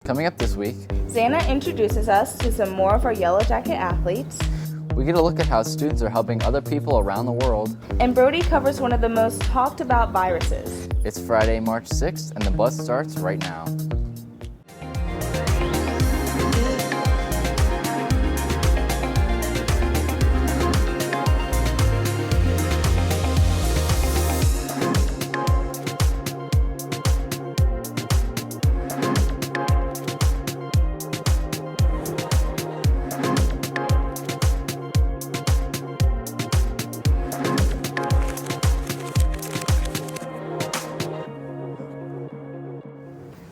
Coming up this week, Xana introduces us to some more of our Yellow Jacket athletes. we get a look at how students are helping other people around the world. And Brody covers one of the most talked about viruses. It's Friday, March 6th, and the buzz starts right now.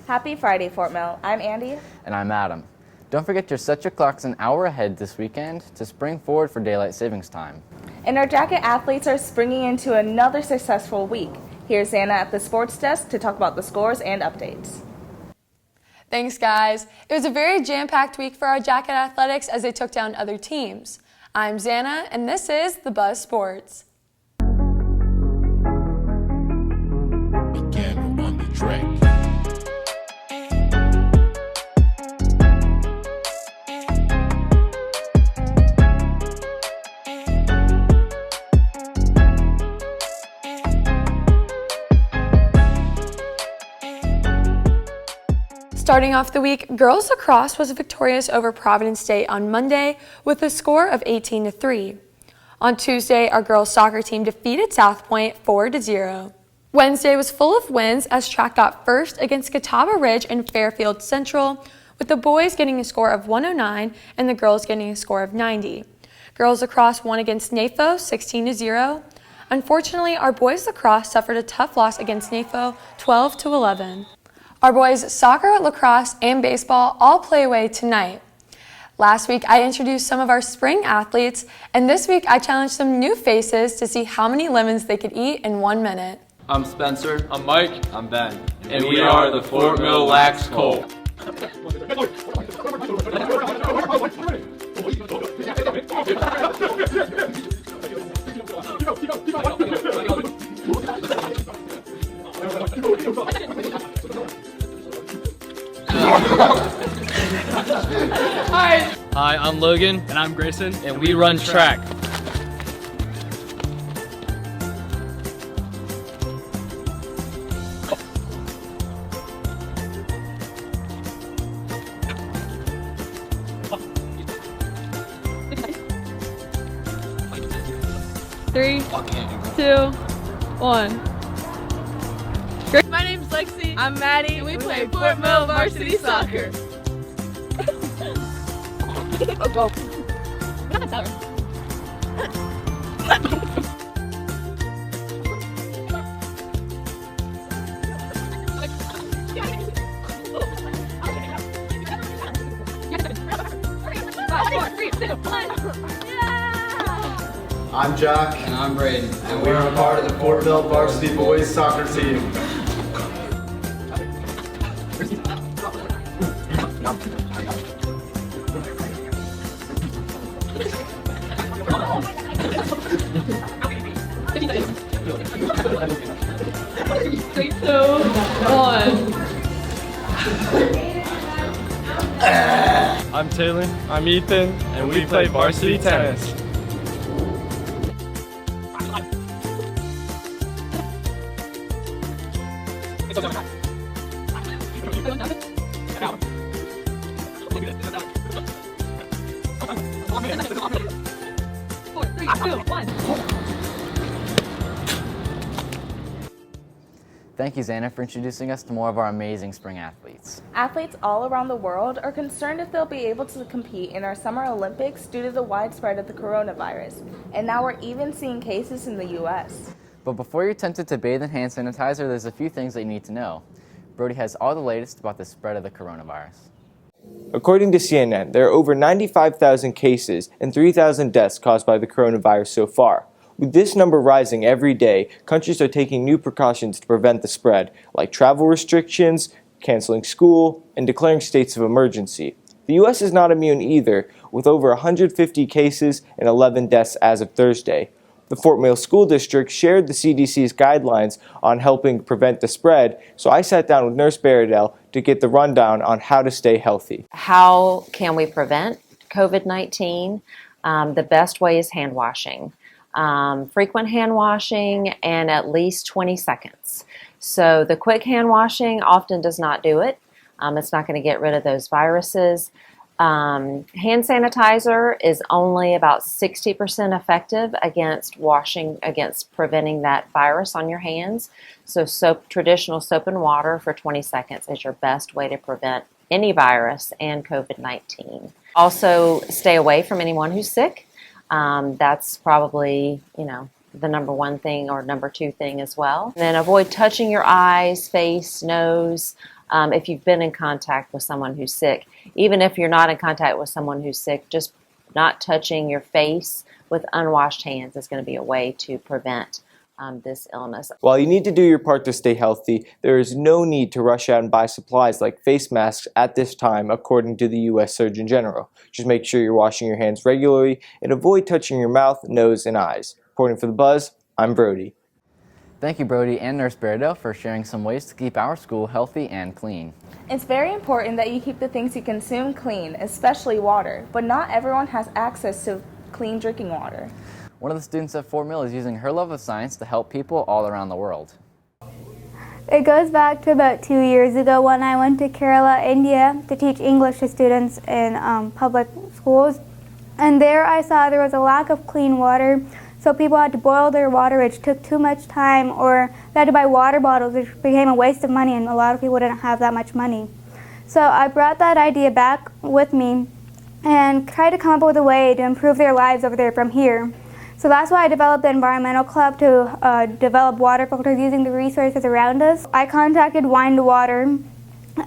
Happy Friday, Fort Mill. I'm Andy. And I'm Adam. Don't forget to set your clocks an hour ahead this weekend to spring forward for daylight savings time. And our Jacket athletes are springing into another successful week. Here's Xana at the sports desk to talk about the scores and updates. Thanks, guys. It was a very jam-packed week for our Jacket athletics as they took down other teams. I'm Xana, and this is The Buzz Sports. Again on the track. Starting off the week, girls lacrosse was victorious over Providence State on Monday with a score of 18-3. On Tuesday, our girls soccer team defeated South Point 4-0. Wednesday was full of wins as track got first against Catawba Ridge and Fairfield Central, with the boys getting a score of 109 and the girls getting a score of 90. Girls lacrosse won against NAFO 16-0. Unfortunately, our boys lacrosse suffered a tough loss against NAFO 12-11. Our boys soccer, lacrosse, and baseball all play away tonight. Last week, I introduced some of our spring athletes, and this week I challenged some new faces to see how many lemons they could eat in 1 minute. I'm Spencer. I'm Mike. I'm Ben. And we are the Fort Mill Lax Colt. Hi, I'm Logan. And I'm Grayson. And we run track. Three, two, one. My name's Lexi. I'm Maddie. And we play Fort Mill varsity soccer. Go. I'm Jack. And I'm Braden. And we are a part of the Fort Mill varsity boys soccer team. Three, two, one. I'm Taylor. I'm Ethan. And we play varsity tennis. Four, three, two, one. Thank you, Xana, for introducing us to more of our amazing spring athletes. Athletes all around the world are concerned if they'll be able to compete in our Summer Olympics due to the widespread of the coronavirus. And now we're even seeing cases in the U.S. But before you're tempted to bathe in hand sanitizer, there's a few things that you need to know. Brody has all the latest about the spread of the coronavirus. According to CNN, there are over 95,000 cases and 3,000 deaths caused by the coronavirus so far. With this number rising every day, countries are taking new precautions to prevent the spread, like travel restrictions, canceling school, and declaring states of emergency. The U.S. is not immune either, with over 150 cases and 11 deaths as of Thursday. The Fort Mill School District shared the CDC's guidelines on helping prevent the spread, so I sat down with Nurse Baradell to get the rundown on how to stay healthy. How can we prevent COVID-19? The best way is hand washing. Frequent hand washing and at least 20 seconds. So the quick hand washing often does not do it. It's not going to get rid of those viruses. Hand sanitizer is only about 60% effective against preventing that virus on your hands. So traditional soap and water for 20 seconds is your best way to prevent any virus and COVID-19. Also, stay away from anyone who's sick. That's probably, the number one thing or number two thing as well. And then avoid touching your eyes, face, nose, if you've been in contact with someone who's sick. Even if you're not in contact with someone who's sick, just not touching your face with unwashed hands is going to be a way to prevent this illness. While you need to do your part to stay healthy, there is no need to rush out and buy supplies like face masks at this time, according to the U.S. Surgeon General. Just make sure you're washing your hands regularly and avoid touching your mouth, nose, and eyes. Reporting for The Buzz, I'm Brody. Thank you, Brody and Nurse Berto, for sharing some ways to keep our school healthy and clean. It's very important that you keep the things you consume clean, especially water, but not everyone has access to clean drinking water. One of the students at Fort Mill is using her love of science to help people all around the world. It goes back to about 2 years ago when I went to Kerala, India to teach English to students in public schools. And there I saw there was a lack of clean water, so people had to boil their water, which took too much time, or they had to buy water bottles, which became a waste of money, and a lot of people didn't have that much money. So I brought that idea back with me and tried to come up with a way to improve their lives over there from here. So that's why I developed the Environmental Club to develop water filters using the resources around us. I contacted Wine to Water,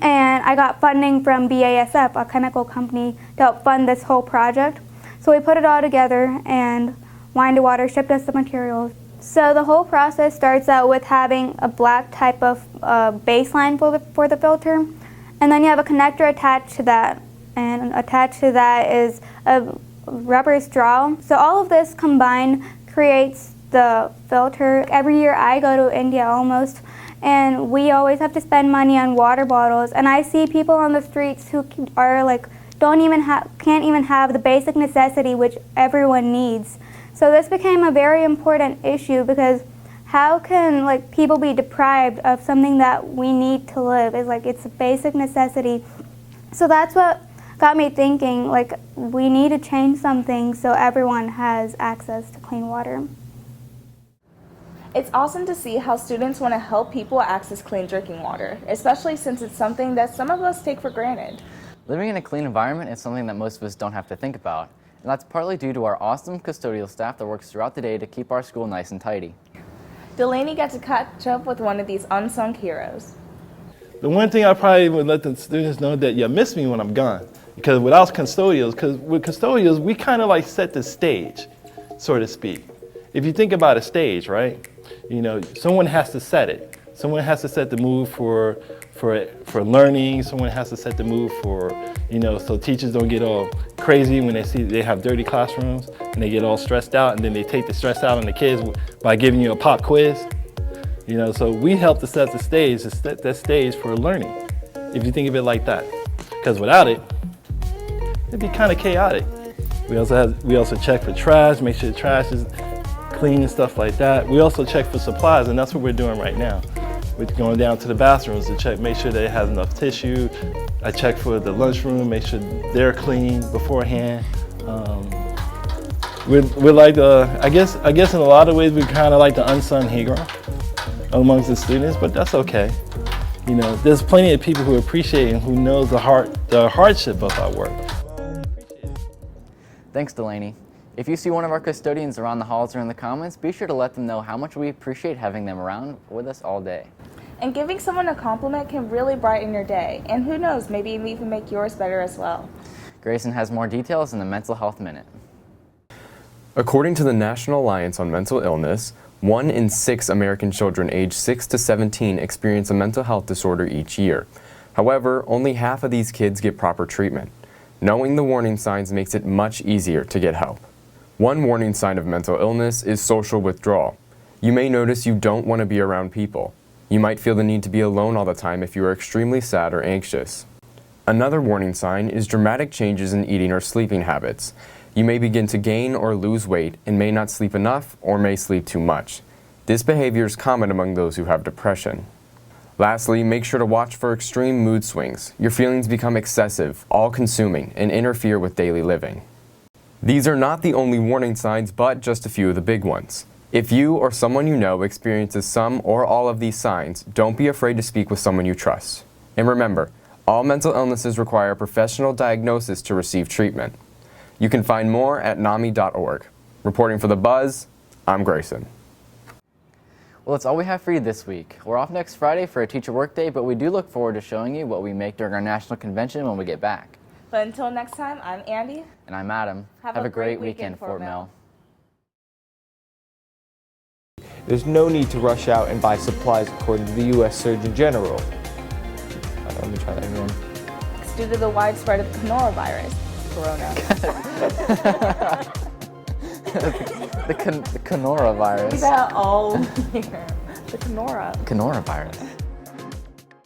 and I got funding from BASF, a chemical company, to help fund this whole project. So we put it all together, and Wine to Water shipped us the materials. So the whole process starts out with having a black type of baseline for the filter, and then you have a connector attached to that, and attached to that is a rubber straw. So all of this combined creates the filter. Every year I go to India almost, and we always have to spend money on water bottles, and I see people on the streets who are like can't even have the basic necessity which everyone needs. So this became a very important issue, because how can people be deprived of something that we need to live? It's a basic necessity. So that's what got me thinking, we need to change something so everyone has access to clean water. It's awesome to see how students want to help people access clean drinking water, especially since it's something that some of us take for granted. Living in a clean environment is something that most of us don't have to think about, and that's partly due to our awesome custodial staff that works throughout the day to keep our school nice and tidy. Delaney got to catch up with one of these unsung heroes. The one thing I probably would let the students know that you miss me when I'm gone. Because without custodials, with custodials, we kind of set the stage, so to speak. If you think about a stage, right? Someone has to set it. Someone has to set the mood for learning. Someone has to set the mood for, so teachers don't get all crazy when they see they have dirty classrooms and they get all stressed out, and then they take the stress out on the kids by giving you a pop quiz. So we help to set the stage, for learning, if you think of it like that. Because without it, it'd be kind of chaotic. We also check for trash, make sure the trash is clean and stuff like that. We also check for supplies, and that's what we're doing right now. We're going down to the bathrooms to make sure that it has enough tissue. I check for the lunchroom, make sure they're clean beforehand. We're like I guess in a lot of ways we're kind of like the unsung hero amongst the students, but that's okay. There's plenty of people who appreciate and who knows the hardship of our work. Thanks, Delaney. If you see one of our custodians around the halls or in the comments, be sure to let them know how much we appreciate having them around with us all day. And giving someone a compliment can really brighten your day, and who knows, maybe even make yours better as well. Grayson has more details in the Mental Health Minute. According to the National Alliance on Mental Illness, 1 in 6 American children aged 6 to 17 experience a mental health disorder each year. However, only half of these kids get proper treatment. Knowing the warning signs makes it much easier to get help. One warning sign of mental illness is social withdrawal. You may notice you don't want to be around people. You might feel the need to be alone all the time if you are extremely sad or anxious. Another warning sign is dramatic changes in eating or sleeping habits. You may begin to gain or lose weight and may not sleep enough or may sleep too much. This behavior is common among those who have depression. Lastly, make sure to watch for extreme mood swings. Your feelings become excessive, all-consuming, and interfere with daily living. These are not the only warning signs, but just a few of the big ones. If you or someone you know experiences some or all of these signs, don't be afraid to speak with someone you trust. And remember, all mental illnesses require a professional diagnosis to receive treatment. You can find more at NAMI.org. Reporting for The Buzz, I'm Grayson. Well, that's all we have for you this week. We're off next Friday for a teacher workday, but we do look forward to showing you what we make during our national convention when we get back. But until next time, I'm Andy. And I'm Adam. Have a great weekend, Fort Mill. There's no need to rush out and buy supplies according to the U.S. Surgeon General. Let me try that again. It's due to the widespread of the coronavirus. The Canora virus. See that all here. The Canora. Canora virus.